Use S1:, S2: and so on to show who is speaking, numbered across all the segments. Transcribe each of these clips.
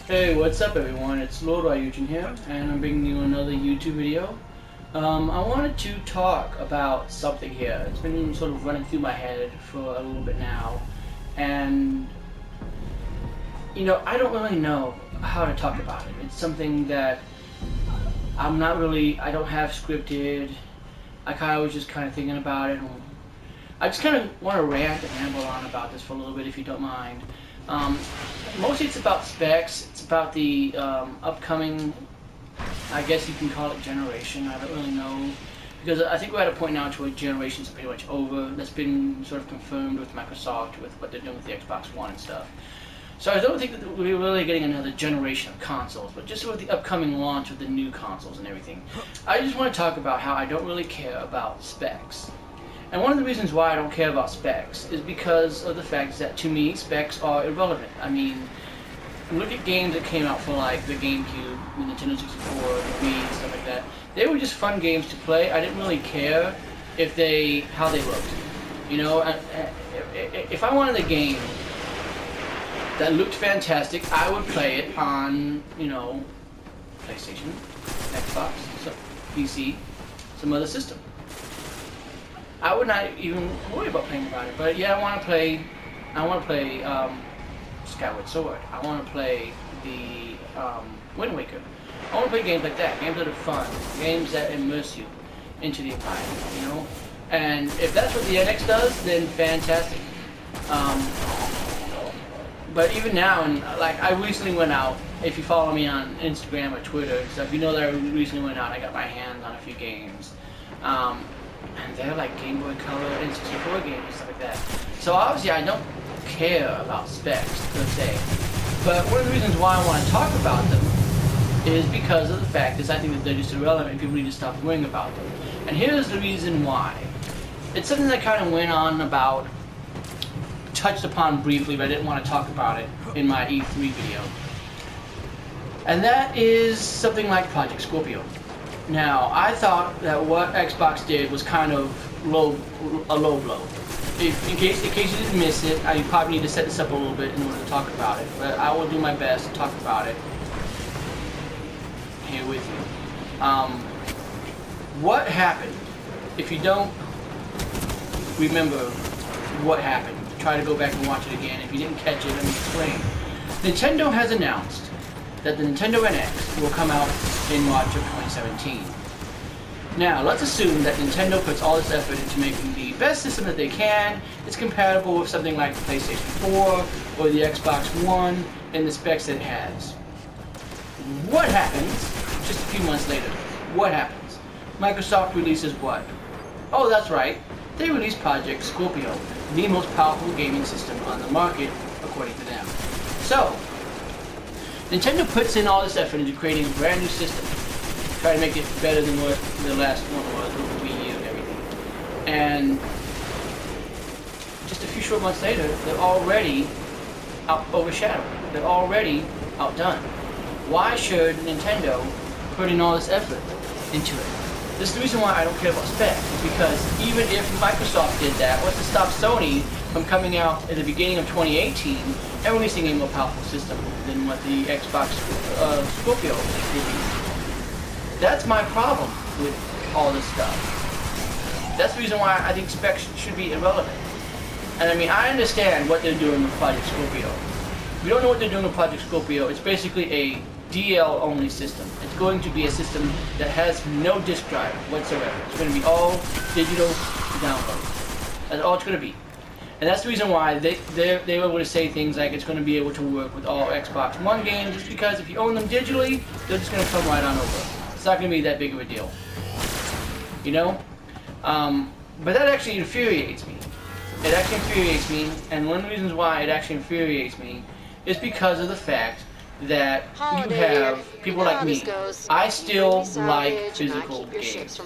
S1: Hey, what's up everyone? It's Lord Ryujin here, and I'm bringing you another YouTube video. I wanted to talk about something here. It's been sort of running through my head for a little bit now, and I don't really know how to talk about it. It's something that I don't have scripted. I kind of was just kind of thinking about it. I just kind of want to rant and ramble on about this for a little bit, if you don't mind. Mostly it's about specs. It's about the upcoming, I guess you can call it generation. I don't really know, because I think we're at a point now to where generation's pretty much over. That's been sort of confirmed with Microsoft, with what they're doing with the Xbox One and stuff. So I don't think that we're really getting another generation of consoles, but just with the upcoming launch of the new consoles and everything. I just want to talk about how I don't really care about specs. And one of the reasons why I don't care about specs is because of the fact that, to me, specs are irrelevant. I mean, look at games that came out for like the GameCube, the Nintendo 64, the Wii, and stuff like that. They were just fun games to play. I didn't really care how they looked. If I wanted a game that looked fantastic, I would play it on, PlayStation, Xbox, PC, some other system. I would not even worry about playing about it, but yeah, I want to play Skyward Sword. I want to play the Wind Waker. I want to play games like that, games that are fun, games that immerse you into the environment, And if that's what the NX does, then fantastic. But even now, and like I recently went out. If you follow me on Instagram or Twitter, so if you know that I recently went out, I got my hands on a few games. And they're like Game Boy Color and 64 games and stuff like that. So obviously I don't care about specs per se. But one of the reasons why I want to talk about them is because of the fact that I think that they're just irrelevant and people need to stop worrying about them. And here's the reason why. It's something that kind of went on about, touched upon briefly, but I didn't want to talk about it in my E3 video. And that is something like Project Scorpio. Now, I thought that what Xbox did was kind of a low blow. In case you didn't miss it, I probably need to set this up a little bit in order to talk about it. But I will do my best to talk about it here with you. What happened? If you don't remember what happened, try to go back and watch it again. If you didn't catch it, let me explain. Nintendo has announced that the Nintendo NX will come out in March of 2017. Now, let's assume that Nintendo puts all this effort into making the best system that they can. It's compatible with something like the PlayStation 4 or the Xbox One and the specs that it has. What happens just a few months later? What happens? Microsoft releases what? Oh, that's right. They released Project Scorpio, the most powerful gaming system on the market, according to them. So, Nintendo puts in all this effort into creating a brand new system, try to make it better than what the last one was with the Wii U and everything. And just a few short months later, they're already overshadowed. They're already outdone. Why should Nintendo put in all this effort into it? This is the reason why I don't care about specs, because even if Microsoft did that, what's to stop Sony from coming out at the beginning of 2018 and releasing a more powerful system than what the Xbox Scorpio released? That's my problem with all this stuff. That's the reason why I think specs should be irrelevant. And I mean, I understand what they're doing with Project Scorpio. If you don't know what they're doing with Project Scorpio, it's basically a DL-only system. It's going to be a system that has no disk drive whatsoever. It's going to be all digital download. That's all it's going to be. And that's the reason why they were able to say things like it's going to be able to work with all Xbox One games, just because if you own them digitally, they're just going to come right on over. It's not going to be that big of a deal. But that actually infuriates me. It actually infuriates me, and one of the reasons why it actually infuriates me is because of the fact that you have people like me. I still like physical games.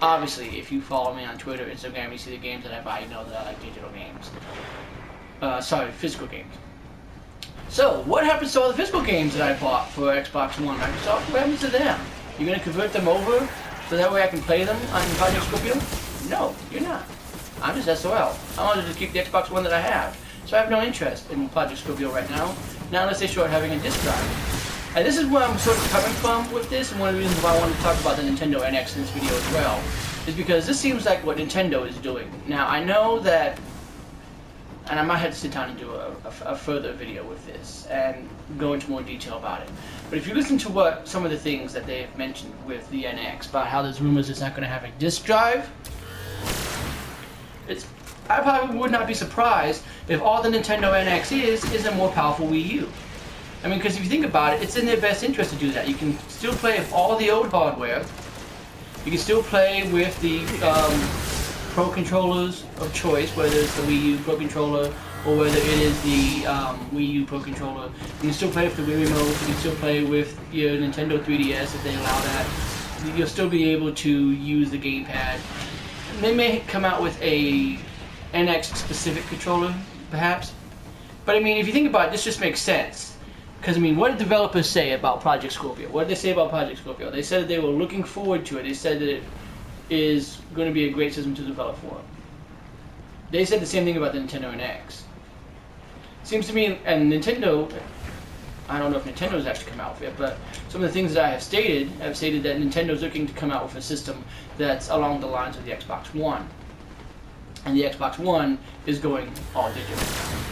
S1: Obviously, if you follow me on Twitter, Instagram, you see the games that I buy, you know that I like digital games. Physical games. So, what happens to all the physical games that I bought for Xbox One? Microsoft, what happens to them? You're going to convert them over so that way I can play them on Project Scorpio? No, you're not. I'm just SOL. I want to just keep the Xbox One that I have. So I have no interest in Project Scorpio right now, not unless they start having a disk drive. And this is where I'm sort of coming from with this, and one of the reasons why I wanted to talk about the Nintendo NX in this video as well, is because this seems like what Nintendo is doing. Now, I know that, and I might have to sit down and do a further video with this, and go into more detail about it. But if you listen to what some of the things that they have mentioned with the NX, about how there's rumors it's not going to have a disk drive, I probably would not be surprised if all the Nintendo NX is a more powerful Wii U. I mean, because if you think about it, it's in their best interest to do that. You can still play with all the old hardware. You can still play with the Pro controllers of choice, whether it's the Wii U Pro controller or whether it is the Wii U Pro controller. You can still play with the Wii Remote. You can still play with your Nintendo 3DS if they allow that. You'll still be able to use the gamepad. They may come out with a NX specific controller, perhaps. But I mean, if you think about it, this just makes sense. Because I mean, what did developers say about Project Scorpio? What did they say about Project Scorpio? They said that they were looking forward to it. They said that it is going to be a great system to develop for. They said the same thing about the Nintendo NX. Seems to me, and Nintendo, I don't know if Nintendo's actually come out with it, but some of the things that I have stated that Nintendo's looking to come out with a system that's along the lines of the Xbox One. And the Xbox One is going all digital.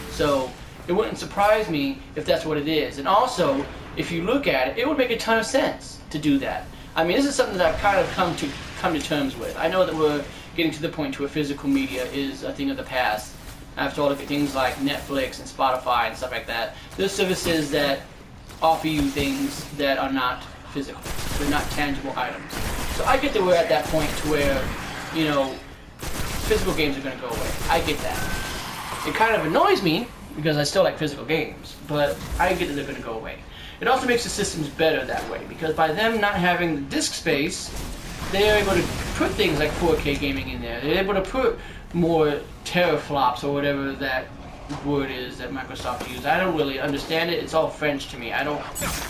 S1: So it wouldn't surprise me if that's what it is. And also, if you look at it, it would make a ton of sense to do that. I mean, this is something that I've kind of come to terms with. I know that we're getting to the point where physical media is a thing of the past. I have to look at things like Netflix and Spotify and stuff like that. There's services that offer you things that are not physical. They're not tangible items. So I get that we're at that point to where, you know, physical games are going to go away. I get that. It kind of annoys me because I still like physical games, but I get that they're going to go away. It also makes the systems better that way because by them not having the disk space, they are able to put things like 4K gaming in there. They're able to put more teraflops or whatever that word is that Microsoft uses. I don't really understand it. It's all French to me. I don't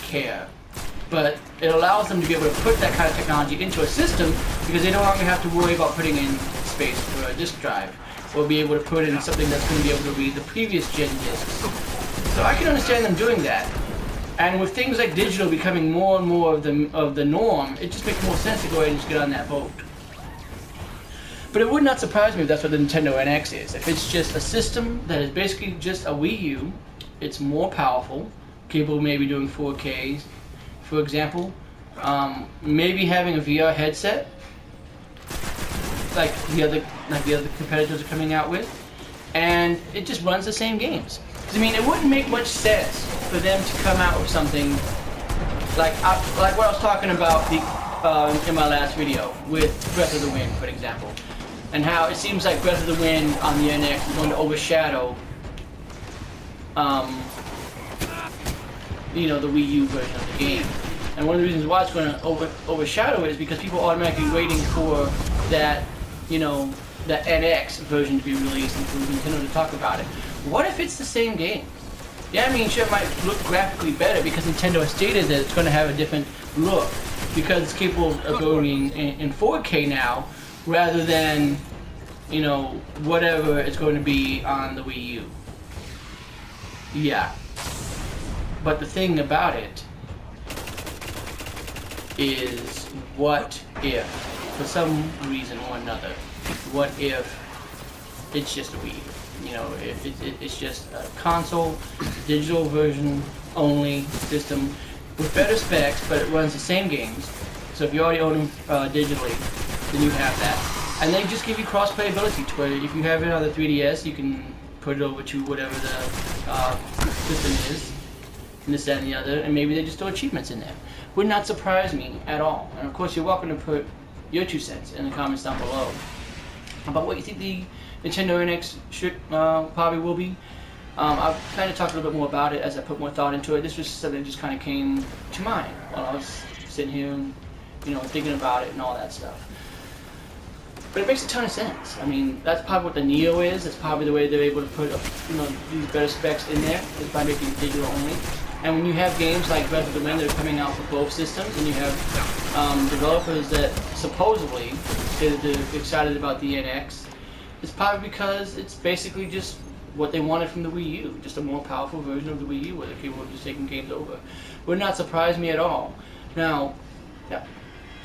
S1: care. But it allows them to be able to put that kind of technology into a system because they no longer have to worry about putting in space for a disk drive or be able to put in something that's going to be able to read the previous gen disks. So I can understand them doing that. And with things like digital becoming more and more of the norm, it just makes more sense to go ahead and just get on that boat. But it would not surprise me if that's what the Nintendo NX is. If it's just a system that is basically just a Wii U, it's more powerful, capable of maybe doing 4K, for example, maybe having a VR headset, like the other competitors are coming out with, and it just runs the same games. I mean, it wouldn't make much sense for them to come out with something like what I was talking about in my last video with Breath of the Wind, for example, and how it seems like Breath of the Wind on the NX is going to overshadow, you know, the Wii U version of the game. And one of the reasons why it's going to overshadow it is because people are automatically waiting for that, you know, that NX version to be released and for Nintendo to talk about it. What if it's the same game? Yeah, I mean, sure, it might look graphically better because Nintendo has stated that it's going to have a different look because it's capable of going in 4K now rather than, you know, whatever it's going to be on the Wii U. Yeah. But the thing about it is, what if, for some reason or another, what if it's just a Wii U? You know, it's just a console, digital version only system with better specs, but it runs the same games. So if you already own them digitally, then you have that. And they just give you cross-play ability to where if you have it on the 3DS, you can put it over to whatever the system is, and this, that, and the other, and maybe they just throw achievements in there. Would not surprise me at all. And of course, you're welcome to put your 2 cents in the comments down below about what you think the Nintendo NX should probably will be. I've kind of talked a little bit more about it as I put more thought into it. This was something that just kind of came to mind while I was sitting here and, you know, thinking about it and all that stuff. But it makes a ton of sense. I mean, that's probably what the Neo is. That's probably the way they're able to put, you know, these better specs in there, is by making it digital only. And when you have games like Breath of the Wind that are coming out for both systems, and you have developers that supposedly say that they're excited about the NX, it's probably because it's basically just what they wanted from the Wii U, just a more powerful version of the Wii U where they're capable of just taking games over. Would not surprise me at all. Now,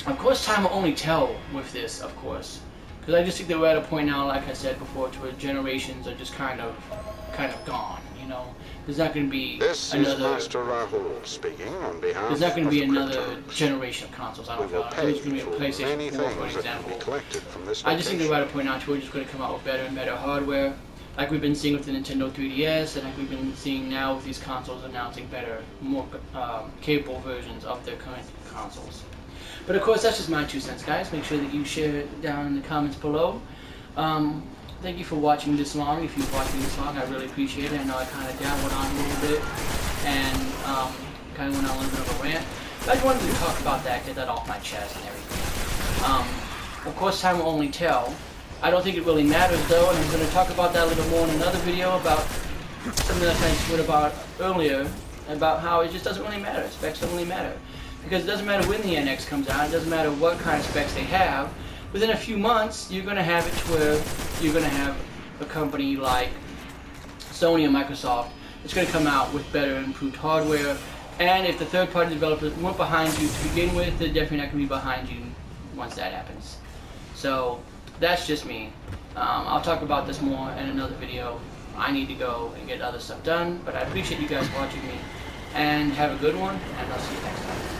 S1: of course, time will only tell with this, of course, because I just think that we're at a point now, like I said before, to where generations are just kind of gone. You know, there's not going to be another.
S2: Master Rahul speaking on behalf.
S1: There's not going to be
S2: of the
S1: another
S2: Kryptons.
S1: generation of consoles. I don't
S2: We will
S1: know.
S2: pay
S1: There's going to be a PlayStation 4, for example. I just think that we're at a point now to where we're just going to come out with better and better hardware, like we've been seeing with the Nintendo 3DS, and like we've been seeing now with these consoles announcing better, more capable versions of their current consoles. But of course, that's just my 2 cents, guys. Make sure that you share it down in the comments below. Thank you for watching this long. If you've watched this long, I really appreciate it. I know I kind of dabbled on a little bit and kind of went on a little bit of a rant. But I just wanted to talk about that, get that off my chest and everything. Of course, time will only tell. I don't think it really matters though, and I'm going to talk about that a little more in another video about something that I spoke about earlier, about how it just doesn't really matter. Specs don't really matter. Because it doesn't matter when the NX comes out, it doesn't matter what kind of specs they have. Within a few months, you're going to have it to where you're going to have a company like Sony or Microsoft that's going to come out with better improved hardware. And if the third-party developers weren't behind you to begin with, they're definitely not going to be behind you once that happens. So that's just me. I'll talk about this more in another video. I need to go and get other stuff done, but I appreciate you guys watching me. And have a good one, and I'll see you next time.